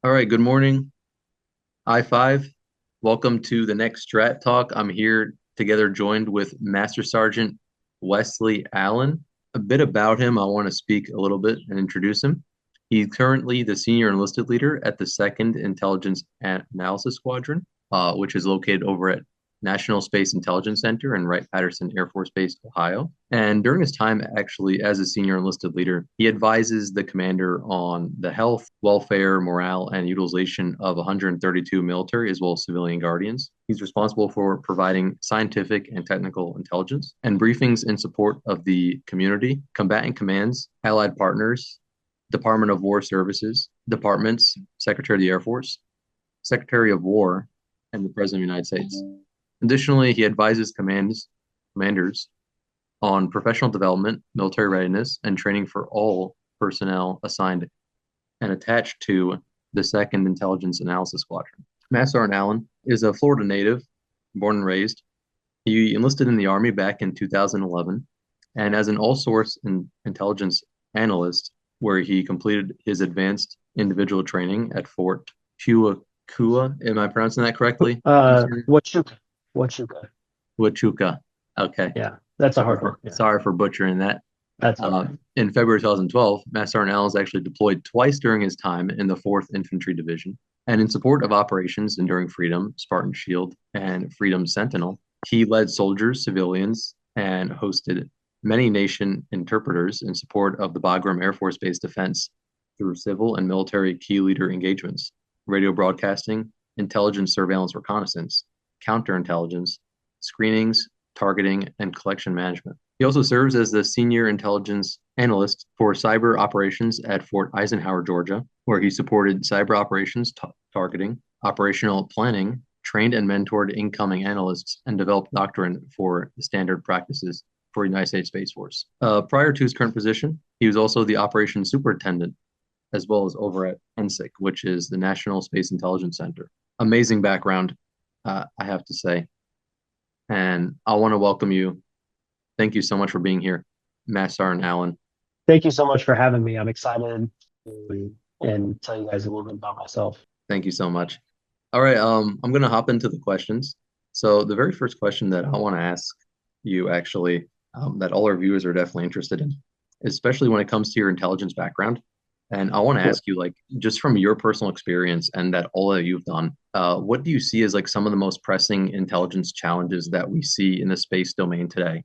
All right, good morning. I-5. Welcome to the next STRAT talk. I'm here together joined with Master Sergeant Wesley Allen. A bit about him, I want to speak a little bit and introduce him. He's currently the senior enlisted leader at the 2nd Intelligence Analysis Squadron, which is located over at National Space Intelligence Center in Wright-Patterson Air Force Base, Ohio. And during his time actually as a senior enlisted leader, he advises the commander on the health, welfare, morale, and utilization of 132 military as well as civilian guardians. He's responsible for providing scientific and technical intelligence and briefings in support of the community, combatant commands, allied partners, Department of War Services, departments, Secretary of the Air Force, Secretary of War, and the President of the United States. Additionally, he advises commanders on professional development, military readiness, and training for all personnel assigned and attached to the 2nd Intelligence Analysis Squadron. Master Sergeant Allen is a Florida native, born and raised. He enlisted in the Army back in 2011, and as an all-source intelligence analyst, where he completed his advanced individual training at Fort Huakua. Am I pronouncing that correctly? Huachuca. Huachuca. Huachuca. Okay. Yeah, that's a hard one. Yeah, Sorry for butchering that. that's all right. In February 2012, Master Sergeant Allen was actually deployed twice during his time in the 4th Infantry Division. And in support of operations Enduring Freedom, Spartan Shield, and Freedom Sentinel, he led soldiers, civilians, and hosted many nation interpreters in support of the Bagram Air Force Base defense through civil and military key leader engagements, radio broadcasting, intelligence surveillance reconnaissance, counterintelligence, screenings, targeting, and collection management. He also serves as the senior intelligence analyst for cyber operations at Fort Eisenhower, Georgia, where he supported cyber operations targeting, operational planning, trained and mentored incoming analysts, and developed doctrine for the standard practices for United States Space Force. Prior to his current position, he was also the operations superintendent, as well as over at NSIC, which is the National Space Intelligence Center. Amazing background, I have to say. And I want to welcome you. Thank you so much for being here, Master Sergeant Allen. Thank you so much for having me. I'm excited to and tell you guys a little bit about myself. Thank you so much. All right, I'm gonna hop into the questions. So the very first question that I want to ask you, actually, that all our viewers are definitely interested in, especially when it comes to your intelligence background. And I want to Yep. ask you, like, just from your personal experience and that all that you've done, what do you see as like some of the most pressing intelligence challenges that we see in the space domain today?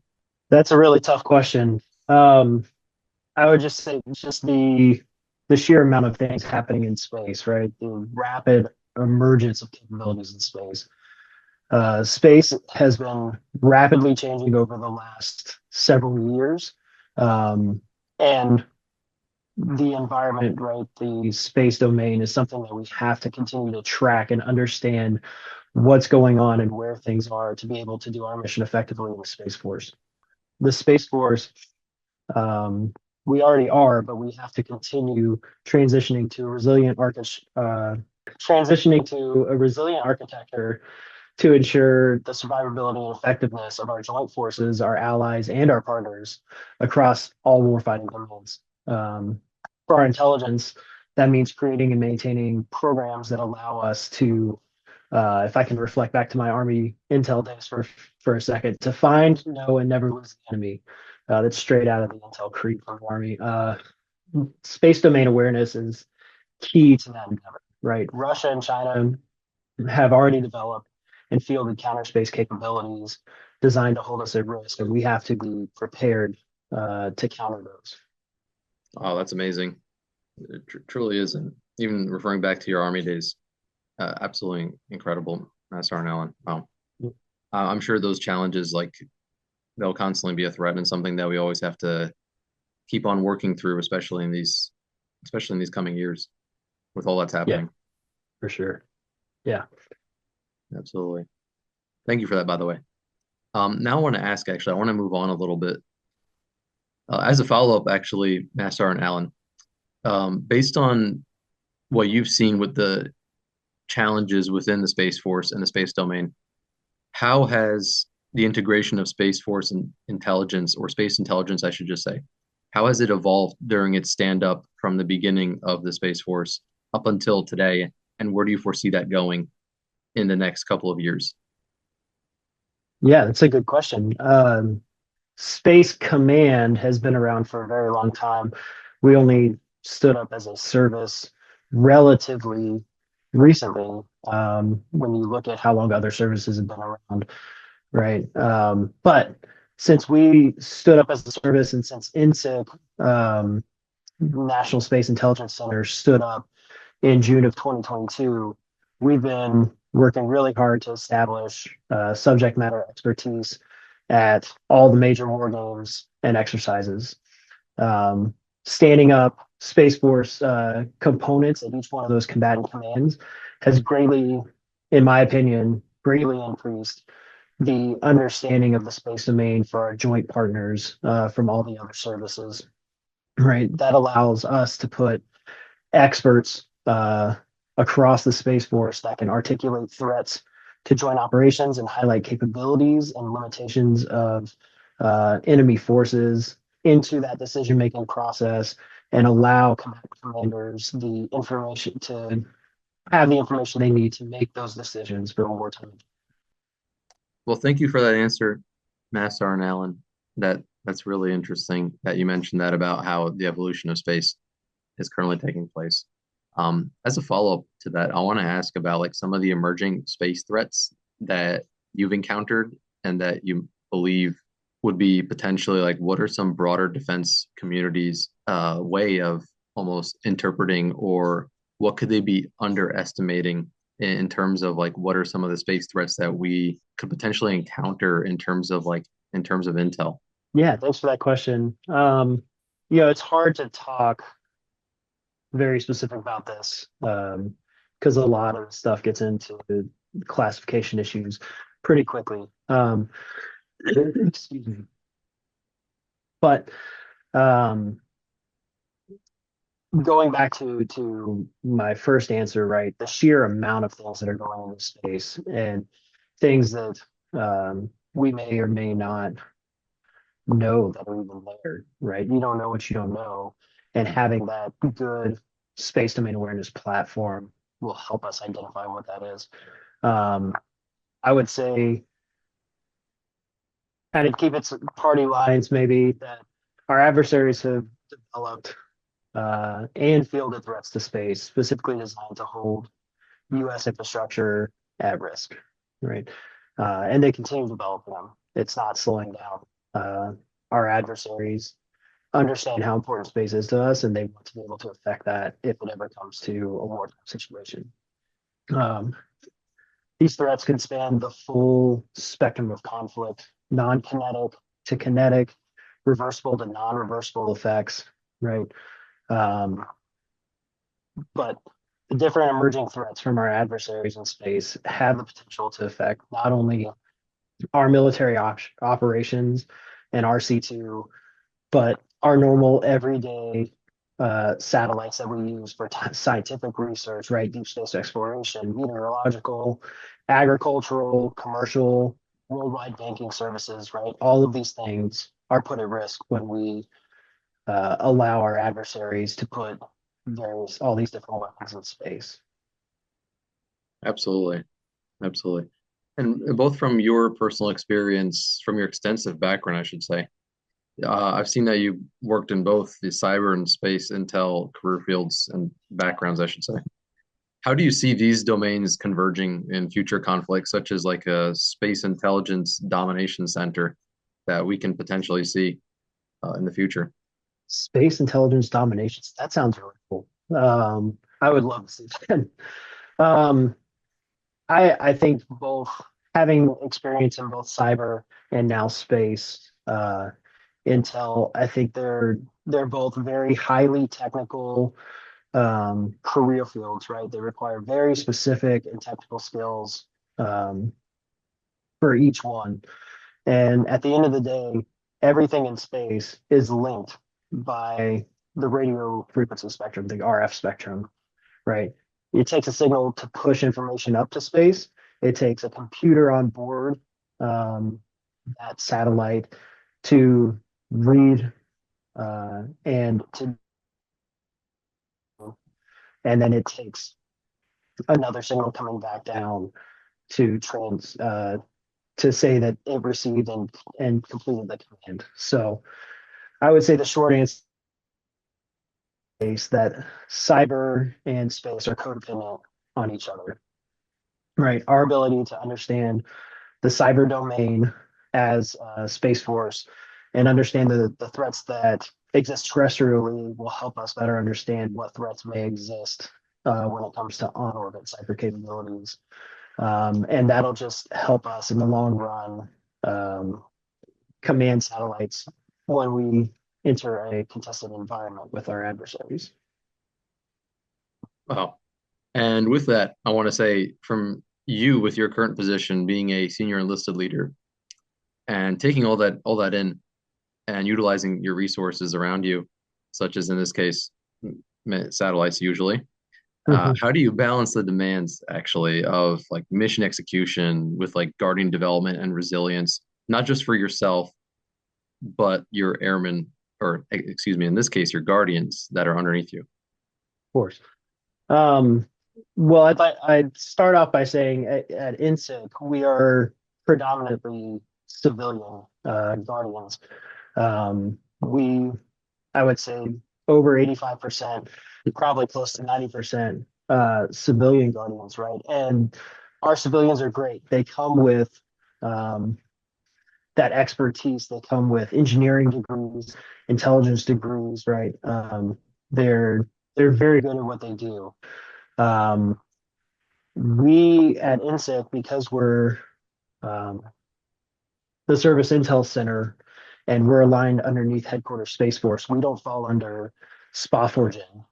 That's a really tough question. Um, I would just say it's just the sheer amount of things happening in space, right? The rapid emergence of capabilities in space. Space has been rapidly changing over the last several years. And the environment, right, the space domain is something that we have to continue to track and understand what's going on and where things are to be able to do our mission effectively in the Space Force. The Space Force, um, we already are, but we have to continue transitioning to a resilient architecture to ensure the survivability and effectiveness of our joint forces, our allies, and our partners across all warfighting domains. For our intelligence, that means creating and maintaining programs that allow us to, if I can reflect back to my Army intel days for a second, to find, know, and never lose the enemy. That's straight out of the intel creed from the Army. Space domain awareness is key to that endeavor, right? Russia and China have already developed and fielded counter space capabilities designed to hold us at risk, and we have to be prepared to counter those. Oh, that's amazing. It truly is. And even referring back to your Army days, absolutely incredible, Master Sergeant Allen. Wow. I'm sure those challenges, like, they'll constantly be a threat and something that we always have to keep on working through, especially in these coming years with all that's Yeah, happening. for sure. Yeah. Absolutely. Thank you for that, by the way. Now I want to ask, actually, I want to move on a little bit. As a follow-up, actually, Master Sergeant Allen, based on what you've seen with the challenges within the Space Force and the space domain, how has the integration of Space Force and intelligence, or space intelligence, I should just say, how has it evolved during its stand up from the beginning of the Space Force? up until today, and where do you foresee that going in the next couple of years? Yeah, that's a good question. Space Command has been around for a very long time. We only stood up as a service relatively recently, when you look at how long other services have been around, right? But since we stood up as a service and since INSIC, National Space Intelligence Center, stood up in June of 2022, we've been working really hard to establish subject matter expertise at all the major war games and exercises, um, standing up Space Force components at each one of those combatant commands has greatly, in my opinion, greatly increased the understanding of the space domain for our joint partners from all the other services, right? That allows us to put experts across the Space Force that can articulate threats to joint operations and highlight capabilities and limitations of enemy forces into that decision making process and allow commanders the information to have the information they need to make those decisions for wartime. Well, thank you for that answer, Master and Allen. That's really interesting that you mentioned that about how the evolution of space is currently taking place. As a follow-up to that, I want to ask about like some of the emerging space threats that you've encountered and that you believe would be potentially like what are some broader defense communities way of almost interpreting or what could they be underestimating in terms of like what are some of the space threats that we could potentially encounter in terms of like in terms of intel? Yeah, thanks for that question. It's hard to talk very specific about this because a lot of stuff gets into classification issues pretty quickly. Excuse me. But um, going back to my first answer, right? The sheer amount of things that are going into space and things that we may or may not know that are even there, right? You don't know what you don't know, and having that good space domain awareness platform will help us identify what that is. Um, I would say, kind of keep its party lines, maybe that our adversaries have developed and fielded threats to space specifically designed to hold U.S. infrastructure at risk, right? And they continue to develop them. It's not slowing down. Our adversaries understand how important space is to us, and they want to be able to affect that if it ever comes to a wartime situation. Um, these threats can span the full spectrum of conflict, non-kinetic to kinetic, reversible to non-reversible effects, right? Um, but the different emerging threats from our adversaries in space have the potential to affect not only our military operations and RC2, but our normal everyday satellites that we use for scientific research, right? Deep space exploration, meteorological, agricultural, commercial, worldwide banking services, right? All of these things are put at risk when we allow our adversaries to put all these different weapons in space. Absolutely. Absolutely. And both from your personal experience, from your extensive background, I should say, I've seen that you worked in both the cyber and space intel career fields and backgrounds, I should say. How do you see these domains converging in future conflicts, such as like a space intelligence domination center that we can potentially see in the future? Space intelligence dominations. That sounds really cool. I would love to see that. Um, I think both having experience in both cyber and now space intel, I think they're both very highly technical career fields, right? They require very specific and technical skills um, for each one. And at the end of the day, everything in space is linked by the radio frequency spectrum, the RF spectrum, right? It takes a signal to push information up to space. It takes a computer on board um, that satellite to read and to and then it takes another signal coming back down to to say that it received and completed the command. So I would say the short answer is that cyber and space are codependent on each other, right? Our ability to understand the cyber domain as a Space Force and understand the threats that exist terrestrially will help us better understand what threats may exist when it comes to on orbit cyber capabilities. And that'll just help us in the long run um, command satellites when we enter a contested environment with our adversaries. Wow. And with that, I want to say from you with your current position being a senior enlisted leader and taking all that in and utilizing your resources around you, such as in this case, satellites usually. Mhm. How do you balance the demands actually of like mission execution with like guarding development and resilience, not just for yourself, but your airmen, or excuse me, in this case, your guardians that are underneath you? Of course. Um, well, I'd start off by saying at INSIC, we are predominantly civilian guardians. We, I would say, over 85%, probably close to 90% civilian guardians, right? And our civilians are great. They come with um, that expertise. They come with engineering degrees, intelligence degrees, right? They're they're very good at what they do. Um, we at INSIC, because we're um, the Service Intel Center and we're aligned underneath Headquarters Space Force, we don't fall under SPA4Gen.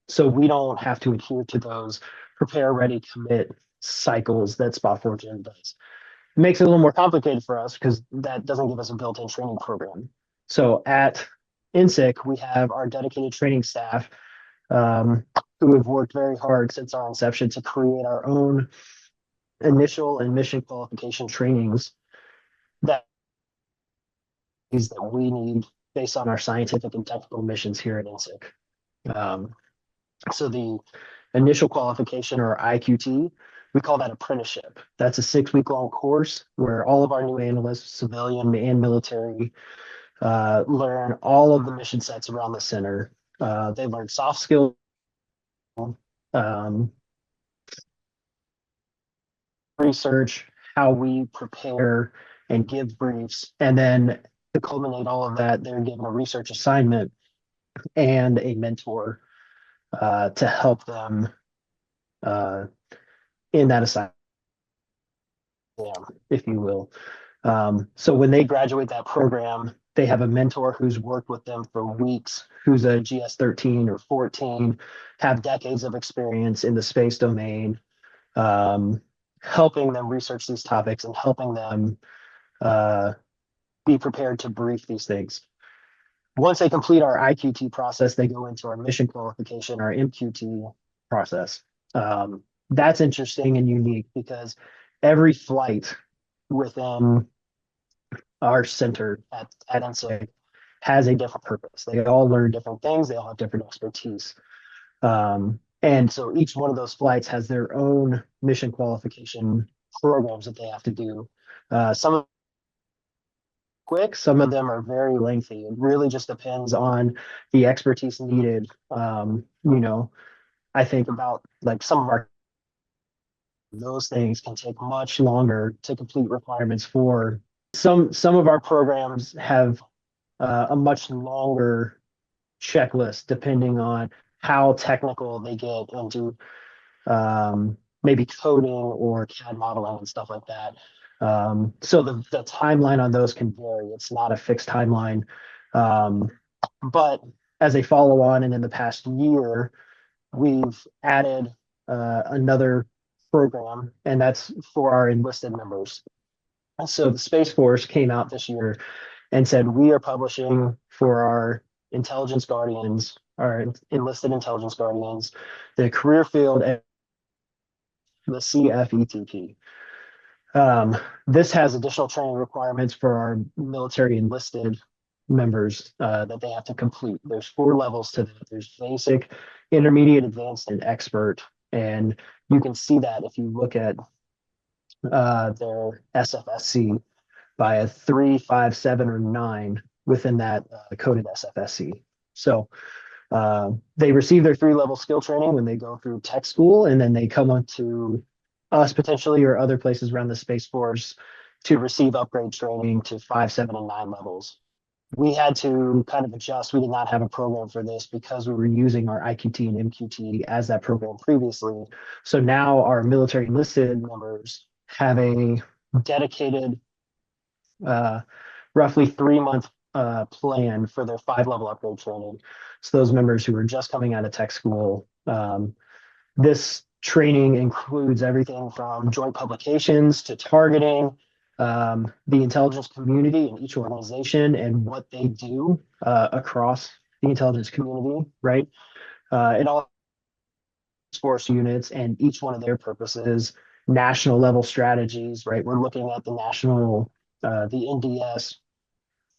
So we don't have to adhere to those prepare, ready, commit cycles that SPA4Gen does. It makes it a little more complicated for us because that doesn't give us a built-in training program. So at INSIC, we have our dedicated training staff um, who have worked very hard since our inception to create our own initial and mission qualification trainings that that we need based on our scientific and technical missions here at INSIC. So the initial qualification or IQT, we call that apprenticeship. That's a 6 week long course where all of our new analysts, civilian and military, learn all of the mission sets around the center. They learn soft skills, um, research, how we prepare and give briefs. And then to culminate all of that, they're given a research assignment and a mentor to help them uh, in that assignment, if you will. So when they graduate that program, they have a mentor who's worked with them for weeks, who's a GS 13 or 14, have decades of experience in the space domain, um, helping them research these topics and helping them uh, be prepared to brief these things. Once they complete our IQT process, they go into our mission qualification, our MQT process. That's interesting and unique because every flight within our center at NSIG has a different purpose. They all learn different things. They all have different expertise. And so each one of those flights has their own mission qualification programs that they have to do. Some of quick, some of them are very lengthy. It really just depends on the expertise needed. I think about like some of our those things can take much longer to complete requirements for. Some of our programs have a much longer checklist depending on how technical they get into maybe coding or CAD modeling and stuff like that. So the timeline on those can vary. It's not a fixed timeline. Um, but as a follow on, and in the past year, we've added another program, and that's for our enlisted members. So the Space Force came out this year and said, we are publishing for our intelligence guardians, our enlisted intelligence guardians, the career field, the CFETP. This has additional training requirements for our military enlisted members that they have to complete. There's 4 levels to that. There's basic, intermediate, advanced, and expert. And you can see that if you look at their SFSC by a 3, 5, 7, or 9 within that coded SFSC. So they receive their 3 level skill training when they go through tech school, and then they come on to us potentially or other places around the Space Force to receive upgrade training to 5, 7, and 9 levels. We had to kind of adjust. We did not have a program for this because we were using our IQT and MQT as that program previously. So now our military enlisted members have a dedicated, uh, roughly 3 month plan for their 5 level upgrade training. So those members who are just coming out of tech school, this training includes everything from joint publications to targeting, the intelligence community in each organization and what they do across the intelligence community, right? It all force units and each one of their purposes, national level strategies, right? We're looking at the national, the NDS,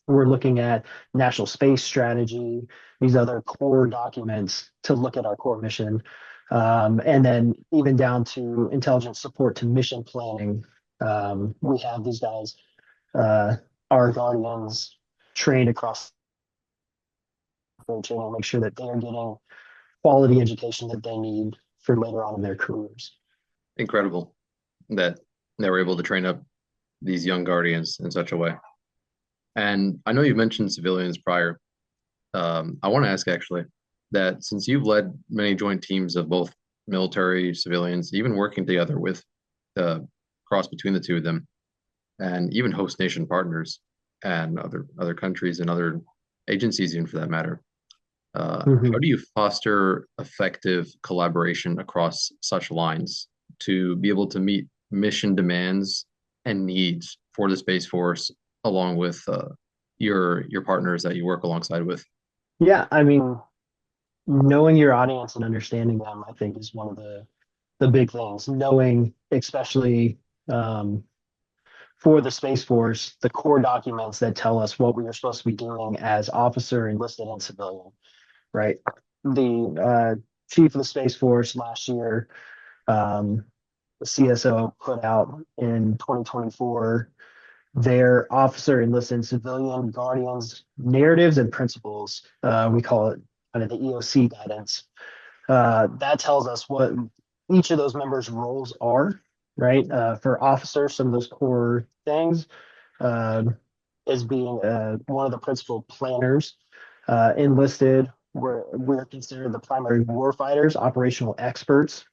we're looking at national space strategy, these other core documents to look at our core mission. And then even down to intelligence support to mission planning. We have these guys, uh, our guardians, trained across the channel, make sure that they are getting quality education that they need for later on in their careers. Incredible that they were able to train up these young guardians in such a way. And I know you mentioned civilians prior. I want to ask actually that since you've led many joint teams of both military, civilians, even working together with the cross between the two of them, and even host nation partners and other countries and other agencies, even for that matter. How Mhm. do you foster effective collaboration across such lines to be able to meet mission demands and needs for the Space Force, along with your partners that you work alongside with? Yeah, I mean, knowing your audience and understanding them, I think, is one of the big things. Knowing, especially for the Space Force, the core documents that tell us what we are supposed to be doing as officer, enlisted, and civilian, right? The chief of the Space Force last year, um, the CSO, put out in 2024 their officer, enlisted, and civilian guardians narratives and principles. We call it kind of the EOC guidance. That tells us what each of those members' roles are, right? For officers, some of those core things uh, is being one of the principal planners. Enlisted, we're considered the primary warfighters, operational experts,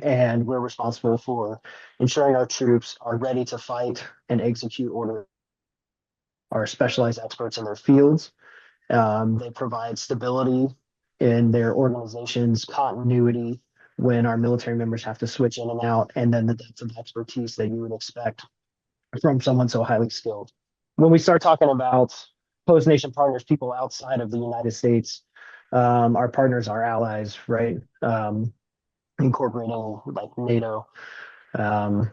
and we're responsible for ensuring our troops are ready to fight and execute orders. Are specialized experts in their fields. They provide stability in their organizations, continuity when our military members have to switch in and out, and then the depth of expertise that you would expect from someone so highly skilled. When we start talking about host nation partners, people outside of the United States, our partners, our allies, right? Incorporating like NATO. Um,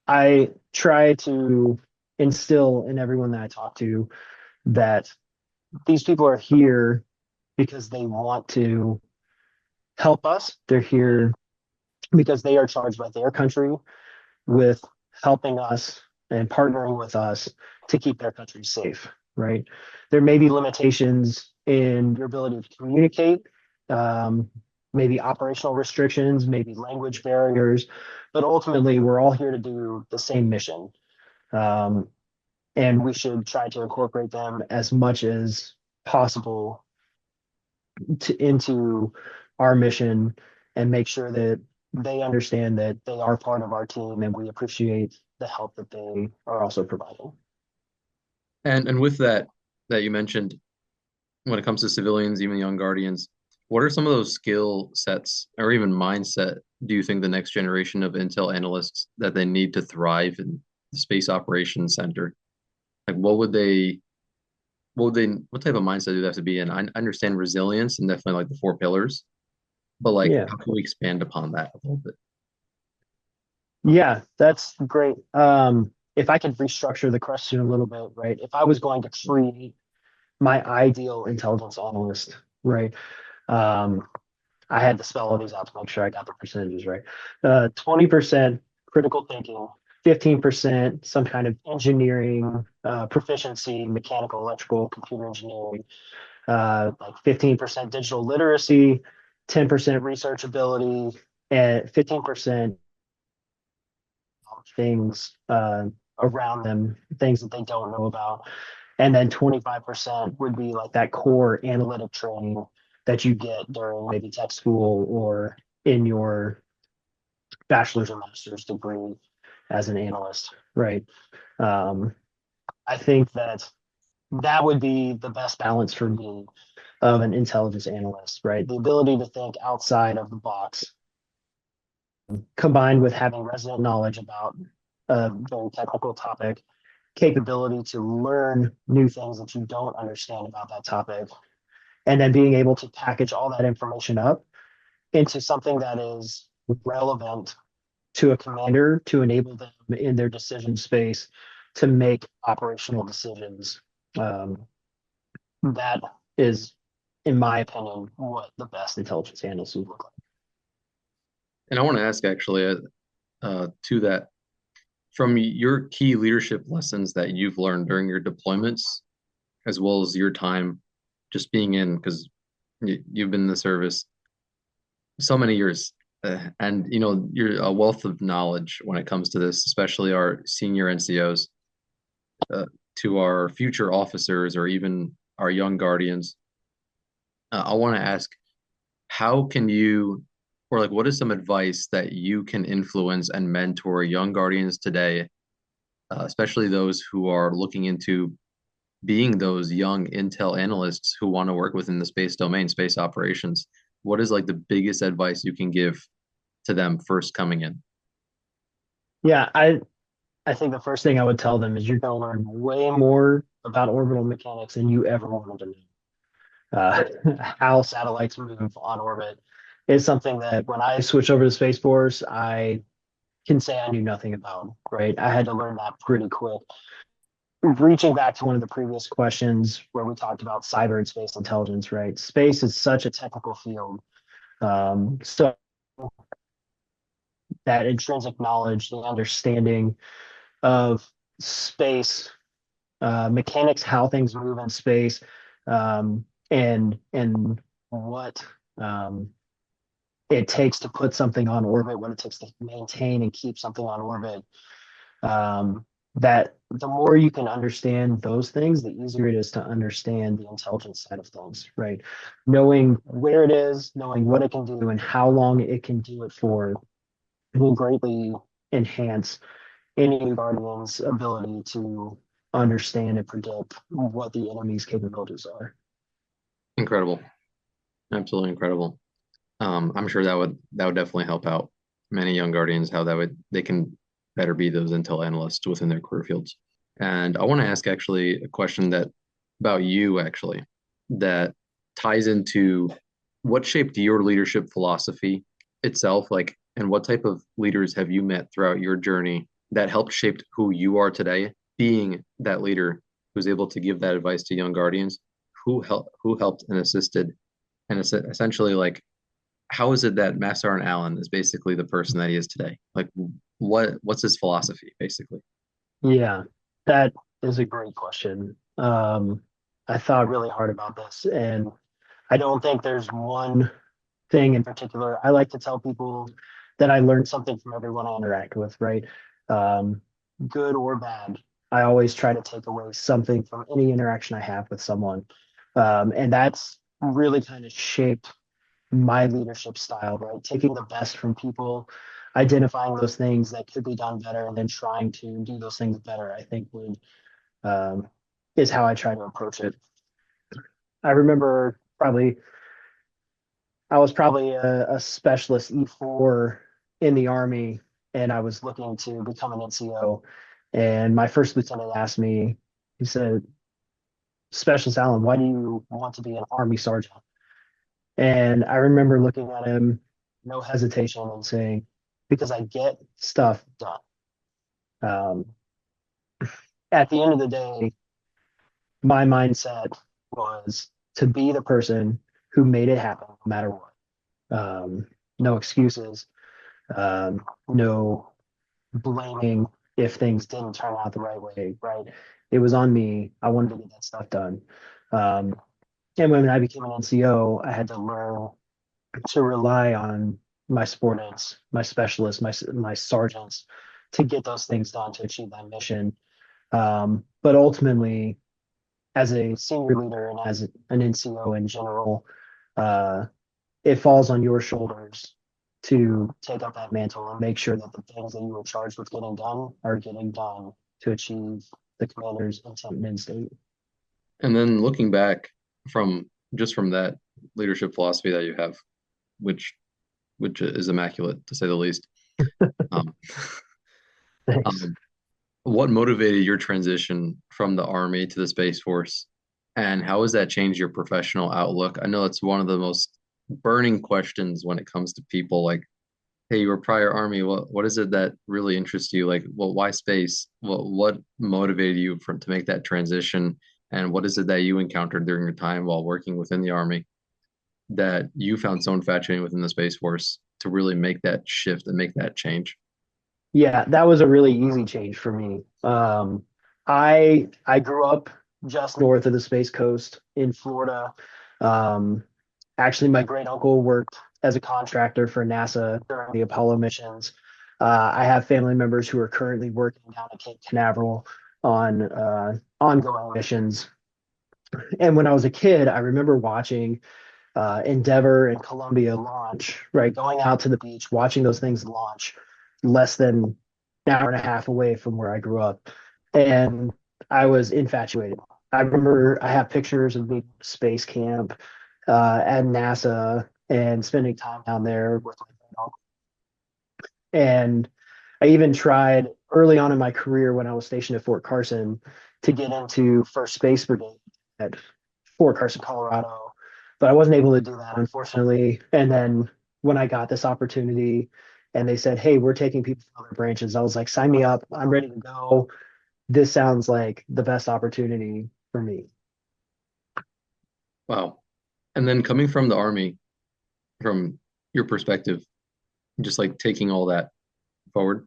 I try to instill in everyone that I talk to that these people are here because they want to help us. They're here because they are charged by their country with helping us and partnering with us to keep their country safe, right? There may be limitations in your ability to communicate, um, maybe operational restrictions, maybe language barriers, but ultimately we're all here to do the same mission. Um, and we should try to incorporate them as much as possible into our mission and make sure that they understand that they are part of our team and we appreciate the help that they are also providing. And with that you mentioned, when it comes to civilians, even young guardians, what are some of those skill sets or even mindset do you think the next generation of intel analysts that they need to thrive in the space operations center? Like what type of mindset do they have to be in? I understand resilience and definitely like the 4 pillars, but like Yeah. how can we expand upon that a little bit? Yeah, that's great. if I could restructure the question a little bit, right? If I was going to create my ideal intelligence analyst, right? Um, I had to spell all these out to make sure I got the percentages right. 20% critical thinking, 15% some kind of engineering proficiency, mechanical, electrical, computer engineering, like 15% digital literacy, 10% research ability, and 15% things around them, things that they don't know about. And then 25% would be like that core analytic training that you get during maybe tech school or in your bachelor's or master's degree as an analyst, right? Um, I think that that would be the best balance for me of an intelligence analyst, right? The ability to think outside of the box, combined with having resident knowledge about a very technical topic, capability to learn new things that you don't understand about that topic, and then being able to package all that information up into something that is relevant to a commander to enable them in their decision space to make operational decisions. Um, that is, in my opinion, what the best intelligence analysts would look like. And I want to ask actually to that, from your key leadership lessons that you've learned during your deployments, as well as your time just being in, because you've been in the service so many years, and you're a wealth of knowledge when it comes to this, especially our senior NCOs, to our future officers or even our young guardians. I want to ask, how can you, or like, what is some advice that you can influence and mentor young guardians today, especially those who are looking into being those young intel analysts who want to work within the space domain, space operations? What is like the biggest advice you can give to them first coming in? Yeah, I think the first thing I would tell them is you're going to learn way more about orbital mechanics than you ever wanted to know. How satellites move on orbit is something that when I switched over to Space Force, I can say I knew nothing about, right? I had to learn that pretty quick. Reaching back to one of the previous questions where we talked about cyber and space intelligence, right? Space is such a technical field. So that intrinsic knowledge, the understanding of space mechanics, how things move in space, and what it takes to put something on orbit, what it takes to maintain and keep something on orbit. Um, that the more you can understand those things, the easier it is to understand the intelligence side of things, right? Knowing where it is, knowing what it can do, and how long it can do it for will greatly enhance any new guardian's ability to understand and predict what the enemy's capabilities are. Incredible, absolutely incredible. I'm sure that would definitely help out many young guardians how they can better be those intel analysts within their career fields. And I want to ask actually a question that about you actually that ties into what shaped your leadership philosophy itself, like, and what type of leaders have you met throughout your journey that helped shape who you are today, being that leader who's able to give that advice to young guardians, who helped and assisted, and essentially like how is it that Master and Allen is basically the person that he is today? Like, what's his philosophy, basically? Yeah, that is a great question. I thought really hard about this, and I don't think there's one thing in particular. I like to tell people that I learned something from everyone I interact with, right? Um, Good or bad. I always try to take away something from any interaction I have with someone. And that's really kind of shaped my leadership style, right? Taking the best from people, identifying those things that could be done better, and then trying to do those things better, I think would um, is how I try to approach it. I remember probably I was probably a specialist E4 in the Army, and I was looking to become an NCO. And my first lieutenant asked me, he said, Specialist Allen, why do you want to be an Army sergeant? And I remember looking at him, no hesitation, and saying, because I get stuff done. Um, at the end of the day, my mindset was to be the person who made it happen no matter what. No excuses, no blaming if things didn't turn out the right way, right? It was on me. I wanted to get that stuff done. Um, and when I became an NCO, I had to learn to rely on my subordinates, my specialists, my sergeants to get those things done to achieve that mission. But ultimately, as a senior leader and as an NCO in general, uh, it falls on your shoulders to take up that mantle and make sure that the things that you were charged with getting done are getting done to achieve the commander's intent and state. And then looking back from just from that leadership philosophy that you have, which which is immaculate to say the least. Um, Thanks. um, what motivated your transition from the Army to the Space Force, and how has that changed your professional outlook? I know it's one of the most burning questions when it comes to people. Like, hey, you were prior Army. What is it that really interests you? Like, well, why space? What motivated you from to make that transition? And what is it that you encountered during your time while working within the Army that you found so infatuating within the Space Force to really make that shift and make that change? Yeah, that was a really easy change for me. I grew up just north of the Space Coast in Florida. Um, Actually, my great uncle worked as a contractor for NASA during the Apollo missions. I have family members who are currently working down at Cape Canaveral on ongoing missions. And when I was a kid, I remember watching Endeavor and Columbia launch, right? Going out to the beach, watching those things launch less than an hour and a half away from where I grew up. And I was infatuated. I remember I have pictures of me at space camp at NASA and spending time down there with my friend. And I even tried early on in my career when I was stationed at Fort Carson to get into First Space Brigade at Fort Carson, Colorado, but I wasn't able to do that, unfortunately. And then when I got this opportunity and they said, "Hey, we're taking people from other branches," I was like, "Sign me up. I'm ready to go. This sounds like the best opportunity for me." Wow. And then coming from the Army, from your perspective, just like taking all that forward,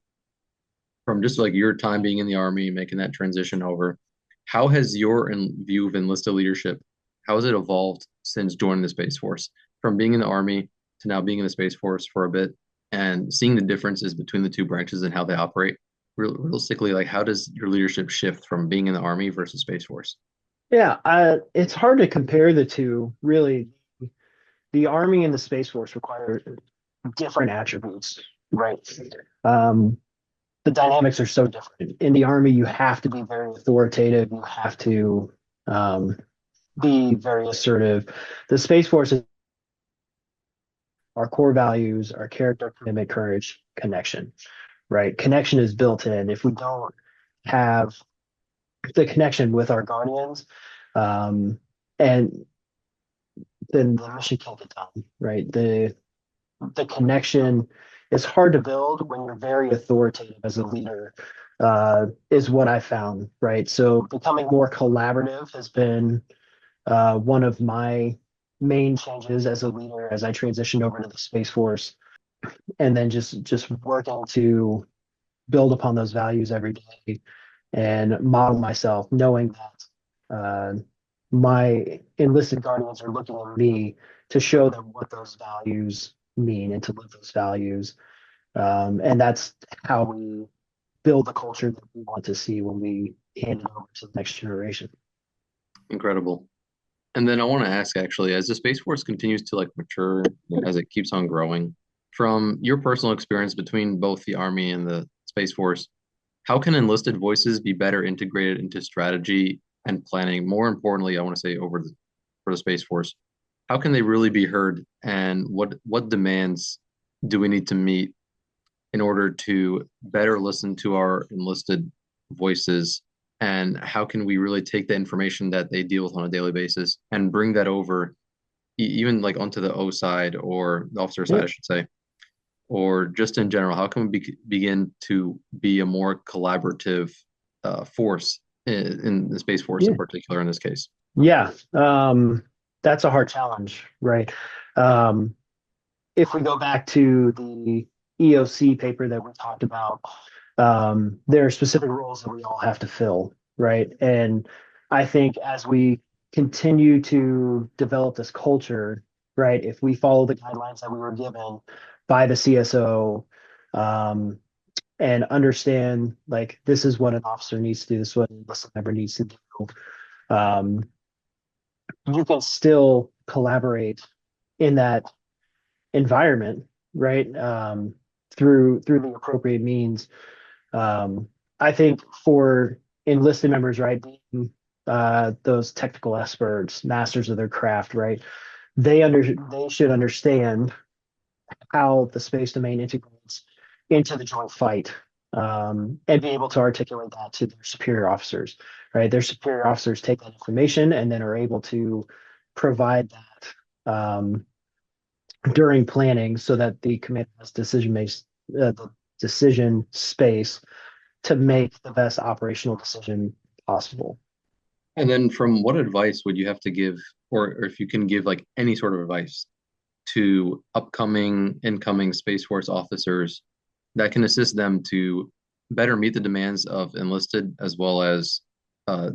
from just like your time being in the Army, making that transition over, how has your view of enlisted leadership, how has it evolved since joining the Space Force? From being in the Army to now being in the Space Force for a bit and seeing the differences between the two branches and how they operate. Realistically, like how does your leadership shift from being in the Army versus Space Force? Yeah, it's hard to compare the two, really. The Army and the Space Force require different attributes, right? Um, the dynamics are so different. In the Army, you have to be very authoritative. You have to um, be very assertive. The Space Force is our core values, our character, commitment, courage, connection, right? Connection is built in. If we don't have the connection with our guardians, um, and then the mission can't get done, right? The connection is hard to build when you're very authoritative as a leader, is what I found, right? So becoming more collaborative has been one of my main changes as a leader as I transitioned over to the Space Force, and then just working to build upon those values every day and model myself, knowing that my enlisted guardians are looking at me to show them what those values mean and to live those values. And that's how we build the culture that we want to see when we hand it over to the next generation. Incredible. And then I want to ask actually, as the Space Force continues to like mature, as it keeps on growing, from your personal experience between both the Army and the Space Force, how can enlisted voices be better integrated into strategy and planning? More importantly, I want to say for the Space Force, how can they really be heard, and what demands do we need to meet in order to better listen to our enlisted voices? And how can we really take the information that they deal with on a daily basis and bring that over, even like onto the O side or the officer side, Yeah. I should say, or just in general? How can we begin to be a more collaborative force in the Space Force in Yeah. particular in this case? Yeah. That's a hard challenge, right? Um, if we go back to the EOC paper that we talked about, there are specific roles that we all have to fill, right? And I think as we continue to develop this culture, right, if we follow the guidelines that we were given by the CSO, um, and understand like this is what an officer needs to do, this is what an enlisted member needs to do, um, you can still collaborate in that environment, right? Through the appropriate means. Um, I think for enlisted members, right, being those technical experts, masters of their craft, right, they should understand how the space domain integrates into the joint fight, and be able to articulate that to their superior officers, right? Their superior officers take that information and then are able to provide that during planning so that the command has the decision space to make the best operational decision possible. And then from what advice would you have to give, or if you can give like any sort of advice to upcoming, incoming Space Force officers that can assist them to better meet the demands of enlisted as well as uh,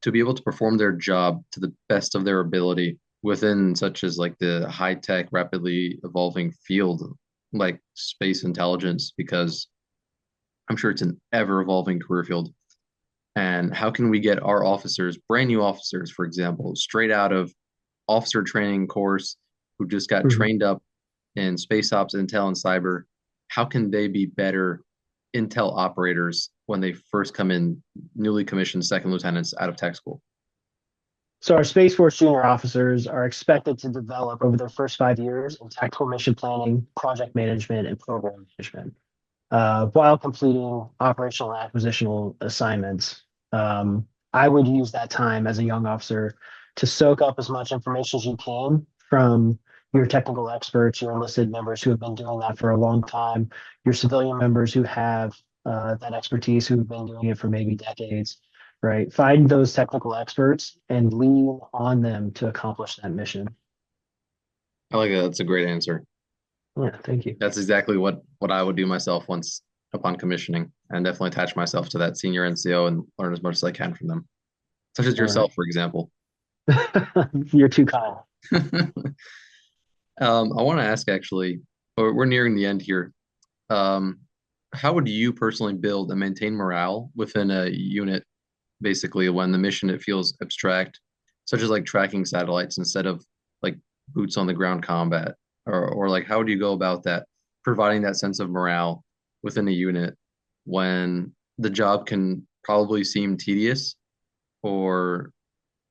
to be able to perform their job to the best of their ability within such as like the high tech, rapidly evolving field like space intelligence, because I'm sure it's an ever evolving career field. And how can we get our officers, brand new officers, for example, straight out of officer training course who just got Mhm. trained up in space ops, intel, and cyber, how can they be better intel operators when they first come in, newly commissioned second lieutenants out of tech school? So our Space Force junior officers are expected to develop over their first 5 years in tactical mission planning, project management, and program management, while completing operational and acquisitional assignments. I would use that time as a young officer to soak up as much information as you can from your technical experts, your enlisted members who have been doing that for a long time, your civilian members who have that expertise, who have been doing it for maybe decades, right? Find those technical experts and lean on them to accomplish that mission. I like that. That's a great answer. Yeah, thank you. That's exactly what I would do myself once upon commissioning, and definitely attach myself to that senior NCO and learn as much as I can from them, such as All right. yourself, for example. You're too kind. I want to ask actually, we're nearing the end here. Um, how would you personally build and maintain morale within a unit, basically, when the mission it feels abstract, such as like tracking satellites instead of like boots on the ground combat, or like how would you go about that, providing that sense of morale within a unit when the job can probably seem tedious or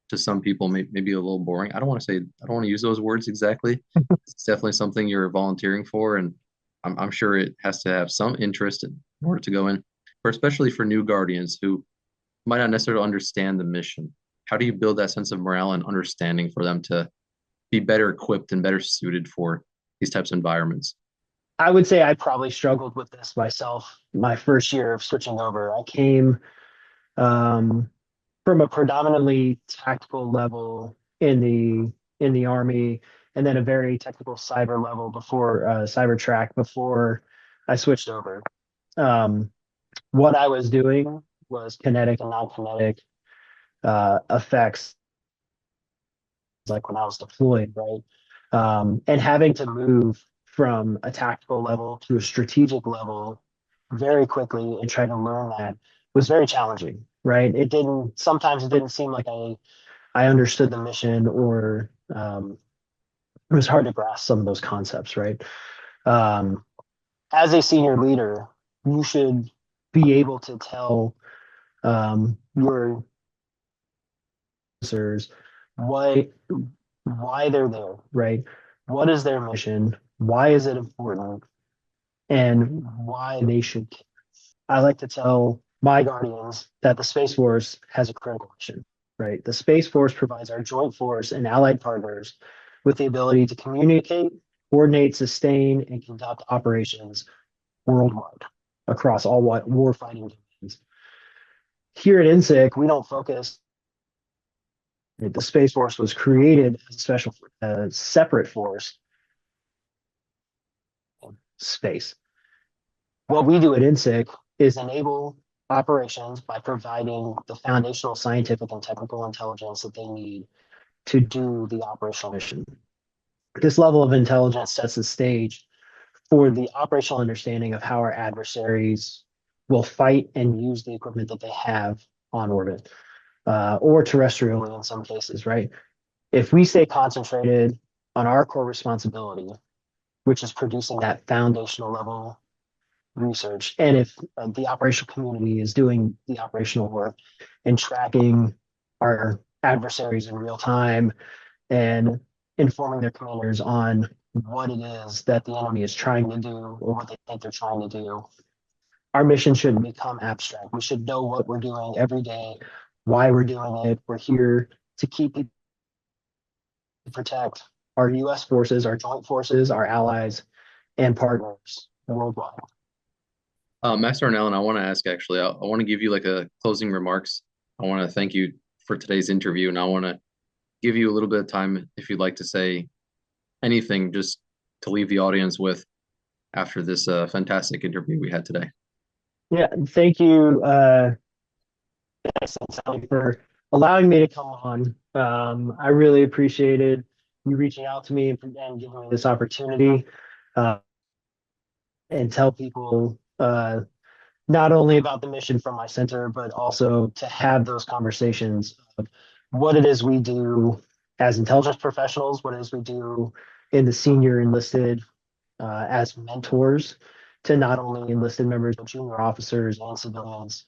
to some people maybe a little boring. I don't want to use those words exactly. It's definitely something you're volunteering for, and I'm sure it has to have some interest in order to go in, but especially for new guardians who might not necessarily understand the mission. How do you build that sense of morale and understanding for them to be better equipped and better suited for these types of environments? I would say I probably struggled with this myself my first year of switching over. I came um, from a predominantly tactical level in the Army, and then a very technical cyber level before cyber track before I switched over. Um, what I was doing was kinetic and non-kinetic effects, like when I was deployed, right? And having to move from a tactical level to a strategic level very quickly and try to learn that was very challenging, right? Sometimes it didn't seem like I understood the mission, or it was hard to grasp some of those concepts, right? Um, as a senior leader, you should be able to tell your officers what why they're there, right? What is their mission? Why is it important? And why they should. I like to tell my guardians that the Space Force has a critical mission, right? The Space Force provides our joint force and allied partners with the ability to communicate, coordinate, sustain, and conduct operations worldwide across all war fighting domains. Here at INSIC, we don't focus. The Space Force was created as a special, separate force, space. What we do at INSIC is enable operations by providing the foundational scientific and technical intelligence that they need to do the operational mission. This level of intelligence sets the stage for the operational understanding of how our adversaries will fight and use the equipment that they have on orbit, or terrestrially in some cases, right? If we stay concentrated on our core responsibility, which is producing that foundational level research, and if the operational community is doing the operational work and tracking our adversaries in real time and informing their commanders on what it is that the enemy is trying to do or what they think they're trying to do, our mission shouldn't become abstract. We should know what we're doing every day, why we're doing it. We're here to keep to protect our U.S. forces, our joint forces, our allies, and partners worldwide. Master and Allen, I want to ask actually, I want to give you like a closing remarks. I want to thank you for today's interview, and I want to give you a little bit of time if you'd like to say anything just to leave the audience with after this fantastic interview we had today. Yeah, thank you, for allowing me to come on. I really appreciated you reaching out to me and giving me this opportunity, uh, and tell people not only about the mission from my center, but also to have those conversations of what it is we do as intelligence professionals, what it is we do in the senior enlisted, as mentors to not only enlisted members, but junior officers and civilians.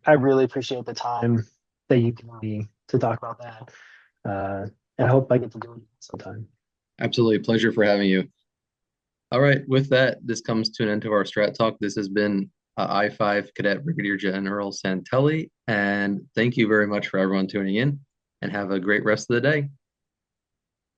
I really appreciate the time that you give me to talk about that. And I hope I get to do it sometime. Absolutely, pleasure for having you. All right, with that, this comes to an end of our Strat Talk. This has been I-5 Cadet Brigadier General Santelli, and thank you very much for everyone tuning in, and have a great rest of the day.